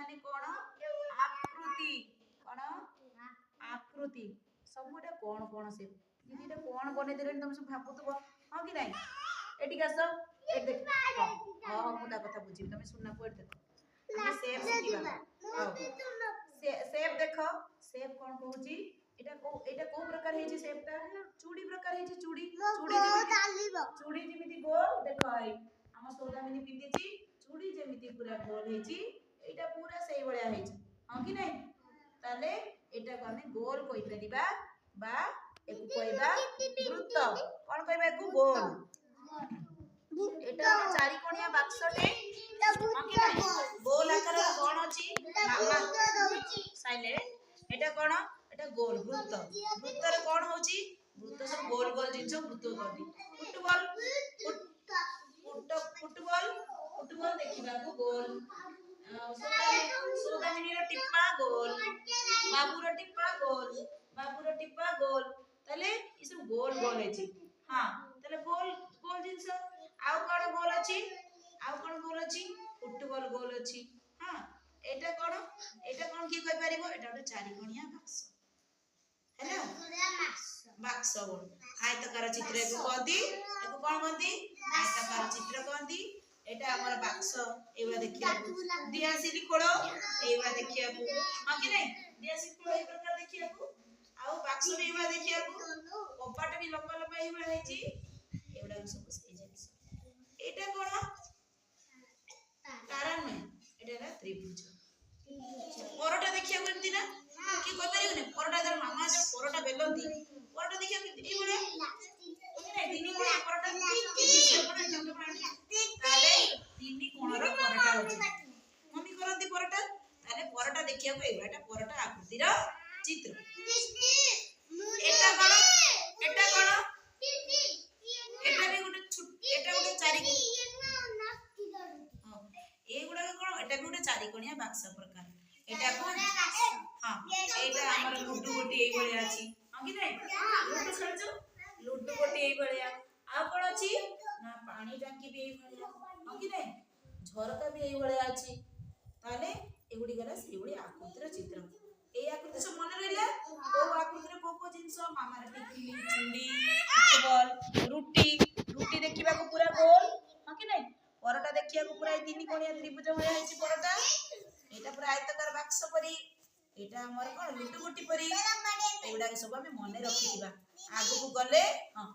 माने कोन आकृति कोन आकृति सबुटा कोन कोन से दीदी कोन बने देले तुम सब भाबुतबो हां कि नहीं एटी आस ए देख हां मुदा कथा बुझी तुम सुनना कोड देखो हम सेव सिखिबा सेव देखो सेव कोन कहूची एटा को प्रकार है जी सेव ता चूड़ी प्रकार है जी चूड़ी चूड़ी जेमिति गोल देखो आई हम सौदामिनी पिंदी छी चूड़ी जेमिति पूरा गोल है जी एटा पूरा सही बळिया है जी हां कि नहीं ताले एटा को हमें गोल कोइ परिबा बा एकु कहबा वृत्त कोन कहबा एकु गोल एटा हम चारि कोणिया बाक्सटे हां कि नहीं गोल आकार कोन अछि मामा साइलेंट एटा कोन एटा गोल वृत्त वृत्त रे कोन होची वृत्त सब गोल गोल जिंस वृत्त करदी फुटबॉल देखिबा को गोल सोदामिनी रो टिप्पा गोल बाबू रो टिप्पा गोल तले ई सब गोल गोल अछि हां तले गोल गोल जिंस आउ कोन गोल अछि फुटबॉल गोल अछि हां एटा कोन की कहि परिबो एटा ଗୋଟେ चारि कोणिया बाक्स हैला बाक्स बोल आयताकार चित्र को कहती एको कोन कहती आयताकार चित्र कहती एटा हमर बाक्स एबा देखिया दियासिली खोलो एबा देखिया को हां कि नहीं दियासिली खोलो ए प्रकार देखिया को आउ बाक्स भी एबा देखिया को कपाट भी लंबा लंबा एबा है जी एबा सब सही जाय एटा कोन कारण में एटा ना त्रिभुज परोटा देखिया को एमती ना की कहि परियो ने परोटा दर मामा जे परोटा बेलंती परोटा देखिया को ए बळे दिनी कोण परोटा ताले तीन कोण रो परोटा होची मम्मी करंती परोटा ताले परोटा देखिया को एटा परोटा आकृति रो चित्र एटा कोन एटा भी गोटे चारि ए गुडा कोन एटा भी गोटे चारि कोणिया बाक्स प्रकार एटा कोन हां एटा हमर लुड्डू गोटी एई बळे अछि हां कि नहीं लुड्डू खेलछु लुड्डू गोटी एई बळे आ कोन अछि ना पानी टांकी भी एई बळे हां कि नहीं झरका भी एई बळे अछि ताले एगुडी गला सेई बळे आकृतिर चित्र ए आकृति सब मन रहला ओ आकृतिर को जिंस मामा रे टिकली चुंडी फुटबॉल रुटी देखिबा को पूरा गोल हां कि नहीं परोटा देखिया को पूरा तीन कोणिया त्रिभुज होया है परोटा एटा पूरा आयताकार बाक्स परी एटा हमर कोन लुड्डू गोटी परी एउडा सब हम मने रखिदिबा आगु को गले हां।